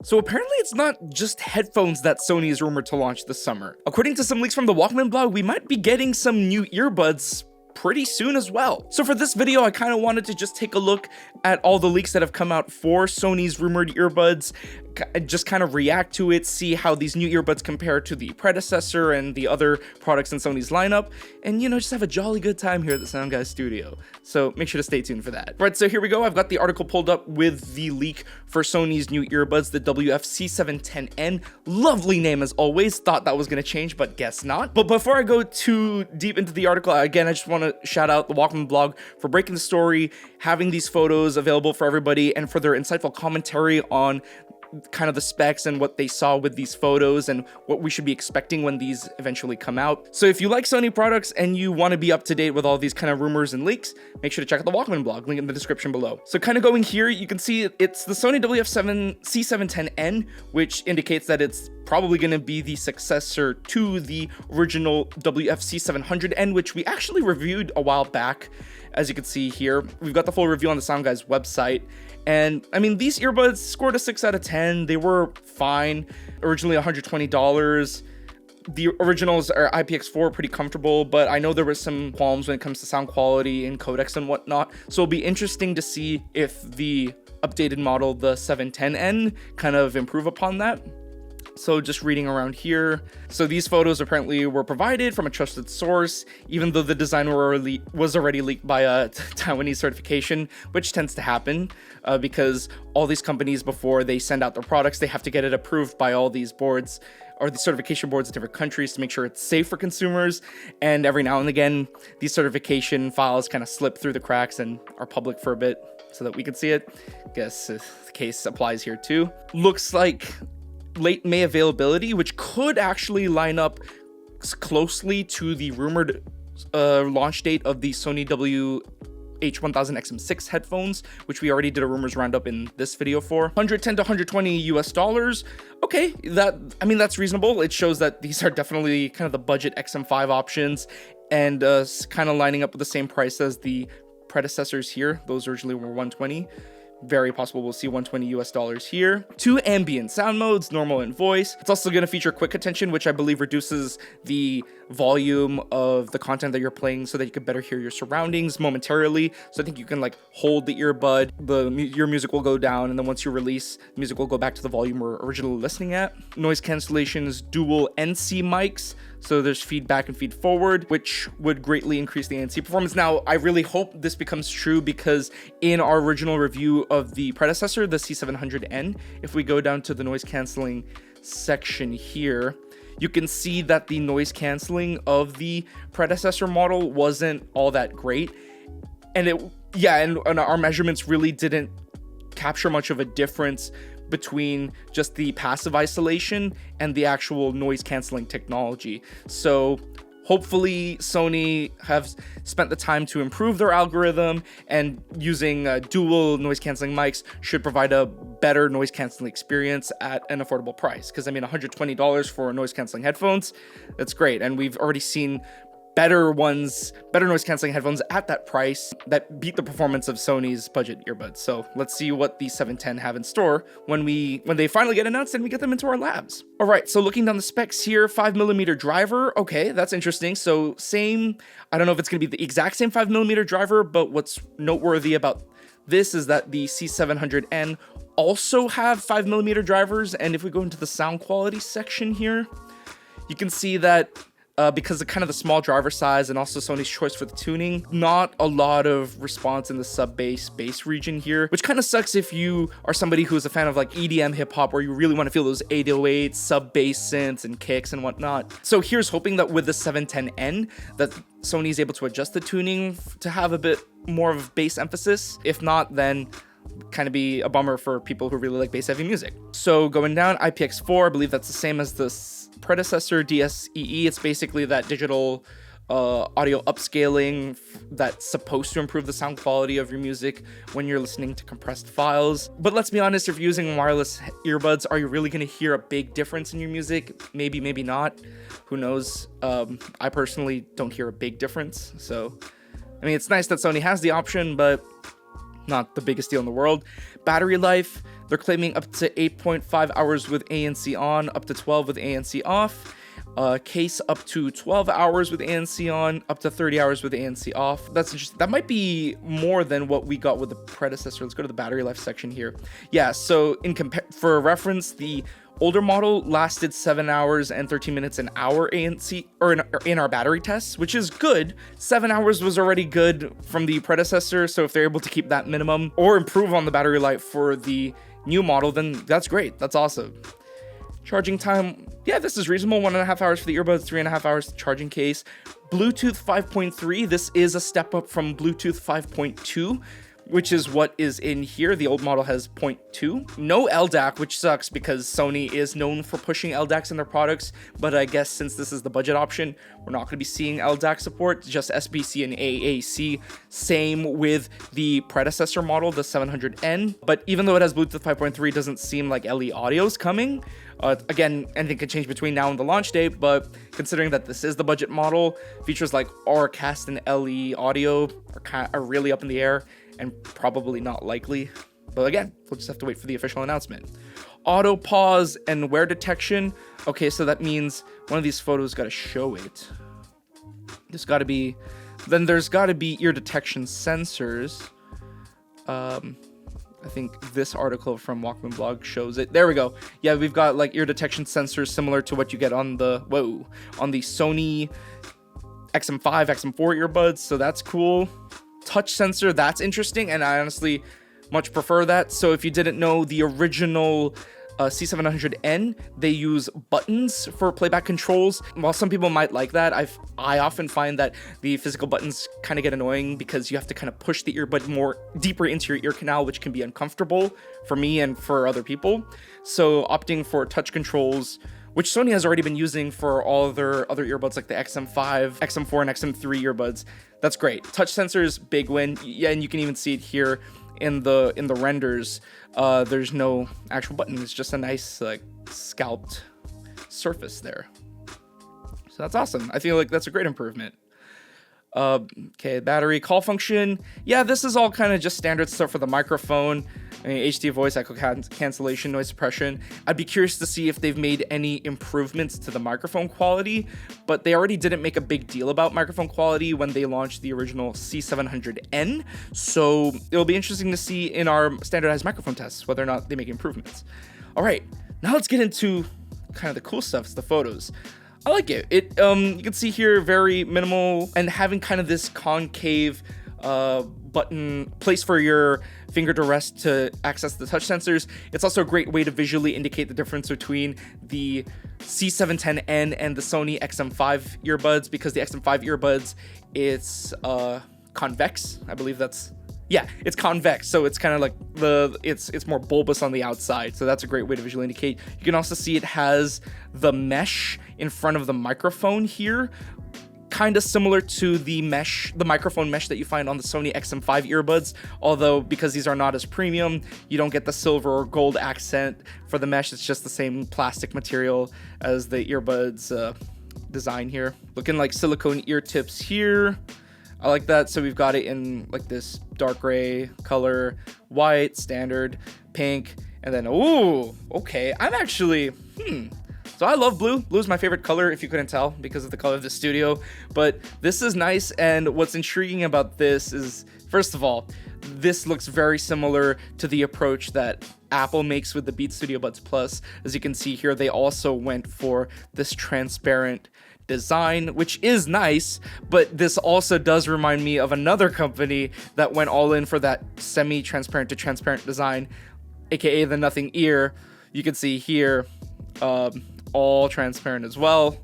So apparently it's not just headphones that Sony is rumored to launch this summer. According to some leaks from the Walkman blog, we might be getting some new earbuds pretty soon as well. So for this video, I kind of wanted to just take a look at all the leaks that have come out for Sony's rumored earbuds, just kind of react to it, see how these new earbuds compare to the predecessor and the other products in Sony's lineup, and just have a jolly good time here at the SoundGuys studio. So make sure to stay tuned for that. Right, so here we go. I've got the article pulled up with the leak for Sony's new earbuds, the WF-C710N. Lovely name as always. Thought that was going to change, but guess not. But before I go too deep into the article, again, I just want to shout out the Walkman blog for breaking the story, having these photos available for everybody, and for their insightful commentary on kind of the specs and what they saw with these photos and what we should be expecting when these eventually come out. So if you like Sony products and you want to be up to date with all these kind of rumors and leaks, make sure to check out the Walkman blog, link in the description below. So kind of going here, you can see it's the Sony WF-C710N, which indicates that it's probably going to be the successor to the original WF-C700N, which we actually reviewed a while back. As you can see here, we've got the full review on the SoundGuys website. And I mean, these earbuds scored a 6 out of 10. They were fine. Originally $120. The originals are IPX4, pretty comfortable, but I know there was some qualms when it comes to sound quality and codecs and whatnot. So it'll be interesting to see if the updated model, the 710N, kind of improve upon that. So just reading around here. So these photos apparently were provided from a trusted source, even though the design was already leaked by a Taiwanese certification, which tends to happen because all these companies, before they send out their products, they have to get it approved by all these boards or the certification boards in different countries to make sure it's safe for consumers. And every now and again, these certification files kind of slip through the cracks and are public for a bit so that we can see it. Guess the case applies here too. Looks like late May availability, which could actually line up closely to the rumored launch date of the Sony WH-1000XM6 headphones, which we already did a rumors roundup in this video for. 110 to 120 US dollars. Okay, that's reasonable. It shows that these are definitely kind of the budget XM5 options and kind of lining up with the same price as the predecessors here. Those originally were 120. Very possible we'll see 120 US dollars here. 2 ambient sound modes, normal and voice. It's also going to feature quick attention, which I believe reduces the volume of the content that you're playing so that you can better hear your surroundings momentarily. So I think you can like hold the earbud, your music will go down, and then once you release, the music will go back to the volume we're originally listening at. Noise cancellation is dual NC mics. So there's feedback and feed forward, which would greatly increase the ANC performance. Now, I really hope this becomes true because in our original review of the predecessor, the C700N, if we go down to the noise canceling section here, you can see that the noise canceling of the predecessor model wasn't all that great. And and our measurements really didn't capture much of a difference between just the passive isolation and the actual noise canceling technology. So hopefully Sony have spent the time to improve their algorithm, and using dual noise canceling mics should provide a better noise canceling experience at an affordable price. Because I mean, $120 for noise canceling headphones, that's great. And we've already seen better noise canceling headphones at that price that beat the performance of Sony's budget earbuds. So let's see what the 710 have in store when they finally get announced and we get them into our labs. All right, so looking down the specs here, 5mm driver. Okay, that's interesting. So same, I don't know if it's gonna be the exact same 5mm driver, but what's noteworthy about this is that the C700N also have 5mm drivers. And if we go into the sound quality section here, you can see that because of kind of the small driver size and also Sony's choice for the tuning, not a lot of response in the sub-bass region here, which kind of sucks if you are somebody who's a fan of like EDM hip hop, where you really want to feel those 808s, sub-bass synths and kicks and whatnot. So here's hoping that with the 710N that Sony is able to adjust the tuning to have a bit more of bass emphasis. If not, then kind of be a bummer for people who really like bass heavy music. So going down, IPX4, I believe that's the same as the predecessor DSEE. It's basically that digital audio upscaling that's supposed to improve the sound quality of your music when you're listening to compressed files. But let's be honest, if you're using wireless earbuds, are you really going to hear a big difference in your music? Maybe, maybe not. Who knows? I personally don't hear a big difference. So, I mean, it's nice that Sony has the option, but not the biggest deal in the world. Battery life, they're claiming up to 8.5 hours with ANC on, up to 12 with ANC off. Case up to 12 hours with ANC on, up to 30 hours with ANC off. That's interesting. That might be more than what we got with the predecessor. Let's go to the battery life section here. Yeah, so for reference, the older model lasted 7 hours and 13 minutes in our ANC, or in our battery tests, which is good. 7 hours was already good from the predecessor, so if they're able to keep that minimum or improve on the battery life for the new model, then that's great. That's awesome. Charging time, yeah, this is reasonable. 1.5 hours for the earbuds, 3.5 hours charging case. Bluetooth 5.3, this is a step up from Bluetooth 5.2, which is what is in here. The old model has 0.2. No LDAC, which sucks because Sony is known for pushing LDACs in their products, but I guess since this is the budget option, we're not going to be seeing LDAC support, just SBC and AAC. Same with the predecessor model, the 700N, but even though it has Bluetooth 5.3, it doesn't seem like LE audio's coming. Again, anything can change between now and the launch date, but considering that this is the budget model, features like Auracast and LE audio are really up in the air and probably not likely. But again, we'll just have to wait for the official announcement. Auto pause and wear detection. Okay, so that means one of these photos got to show it. There's got to be ear detection sensors. I think this article from Walkman blog shows it. There we go. Yeah, we've got like ear detection sensors similar to what you get on the Sony XM5, XM4 earbuds. So that's cool. Touch sensor, that's interesting, and I honestly much prefer that. So if you didn't know, the original C710N, they use buttons for playback controls. While some people might like that, I often find that the physical buttons kind of get annoying because you have to kind of push the earbud more deeper into your ear canal, which can be uncomfortable for me and for other people. So opting for touch controls, which Sony has already been using for all their other earbuds like the XM5, XM4, and XM3 earbuds. That's great. Touch sensors, big win. Yeah, and you can even see it here in the renders. There's no actual button. It's just a nice like scalped surface there. So that's awesome. I feel like that's a great improvement. Okay, battery call function. Yeah, this is all kind of just standard stuff for the microphone. I mean, HD voice, echo cancellation, noise suppression. I'd be curious to see if they've made any improvements to the microphone quality, but they already didn't make a big deal about microphone quality when they launched the original C700N. So it'll be interesting to see in our standardized microphone tests whether or not they make improvements. All right, now let's get into kind of the cool stuff. It's the photos. I like it. You can see here very minimal and having kind of this concave button place for your finger to rest to access the touch sensors. It's also a great way to visually indicate the difference between the C710N and the Sony XM5 earbuds, because the XM5 earbuds, it's convex. I believe that's, yeah, it's convex, so it's kind of like it's more bulbous on the outside, so that's a great way to visually indicate. You can also see it has the mesh in front of the microphone here, kind of similar to the microphone mesh that you find on the Sony XM5 earbuds, although because these are not as premium, you don't get the silver or gold accent for the mesh. It's just the same plastic material as the earbuds design here. Looking like silicone ear tips here. I like that. So we've got it in like this dark gray color, white, standard, pink, and then, ooh, okay. I'm actually, So I love blue. Blue is my favorite color, if you couldn't tell, because of the color of the studio. But this is nice, and what's intriguing about this is, first of all, this looks very similar to the approach that Apple makes with the Beats Studio Buds Plus. As you can see here, they also went for this transparent design, which is nice, but this also does remind me of another company that went all in for that semi-transparent to transparent design, aka the Nothing Ear. You can see here, all transparent as well.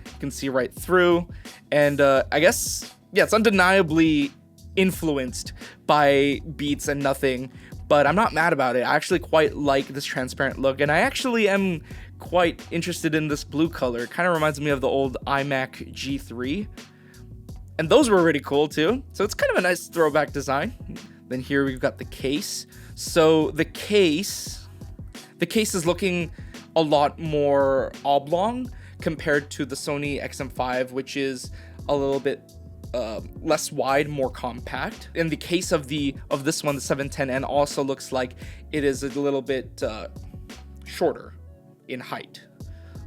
You can see right through, and I guess, yeah, it's undeniably influenced by Beats and Nothing, but I'm not mad about it. I actually quite like this transparent look, and I actually am quite interested in this blue color. It kind of reminds me of the old iMac G3, and those were really cool too. So it's kind of a nice throwback design. Then here we've got the case. So the case is looking a lot more oblong compared to the Sony XM5, which is a little bit less wide, more compact. In the case of this one, the 710N also looks like it is a little bit shorter in height.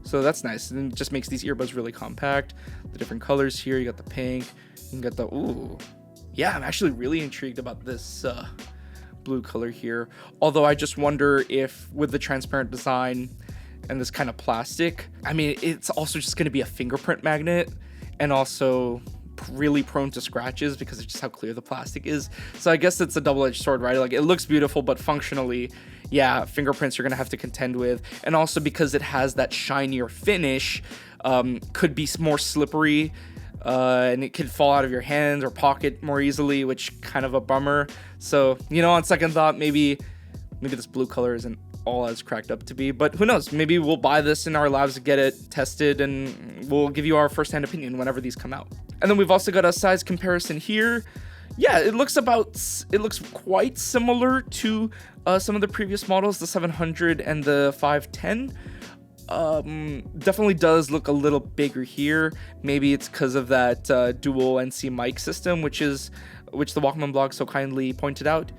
So that's nice, and it just makes these earbuds really compact. The different colors here, you got the pink, you got the, ooh. Yeah, I'm actually really intrigued about this blue color here. Although I just wonder if with the transparent design and this kind of plastic, I mean, it's also just going to be a fingerprint magnet, and also really prone to scratches because of just how clear the plastic is. So I guess it's a double-edged sword, right? Like, it looks beautiful, but functionally, yeah, fingerprints you're gonna have to contend with. And also because it has that shinier finish, could be more slippery, and it could fall out of your hand or pocket more easily, which kind of a bummer. So, you know, on second thought, maybe this blue color isn't all as cracked up to be, but who knows? Maybe we'll buy this in our labs to get it tested, and we'll give you our first-hand opinion whenever these come out. And then we've also got a size comparison here. Yeah, it looks quite similar to some of the previous models, the 700 and the 510. Definitely does look a little bigger here. Maybe it's because of that dual NC mic system, which the Walkman blog so kindly pointed out.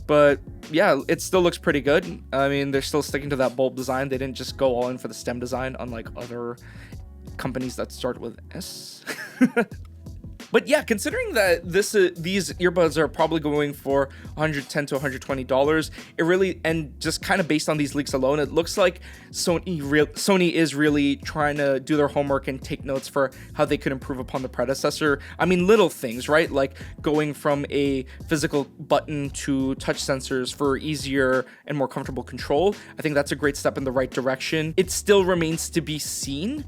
But yeah, it still looks pretty good. I mean, they're still sticking to that bulb design. They didn't just go all in for the stem design, unlike other companies that start with S. But yeah, considering that these earbuds are probably going for $110 to $120, it really, and just kind of based on these leaks alone, it looks like Sony is really trying to do their homework and take notes for how they could improve upon the predecessor. I mean, little things, right? Like going from a physical button to touch sensors for easier and more comfortable control. I think that's a great step in the right direction. It still remains to be seen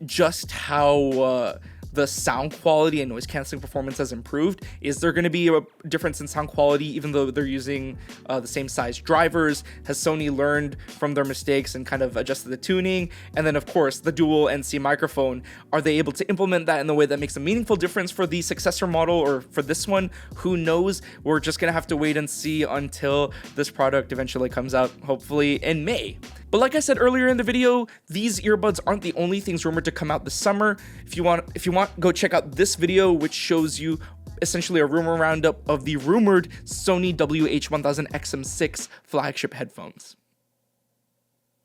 just how the sound quality and noise canceling performance has improved. Is there going to be a difference in sound quality even though they're using the same size drivers? Has Sony learned from their mistakes and kind of adjusted the tuning? And then of course the dual NC microphone, are they able to implement that in a way that makes a meaningful difference for the successor model or for this one? Who knows? We're just gonna have to wait and see until this product eventually comes out, hopefully in May. But like I said earlier in the video, these earbuds aren't the only things rumored to come out this summer. If you want, go check out this video, which shows you essentially a rumor roundup of the rumored Sony WH-1000 XM6 flagship headphones.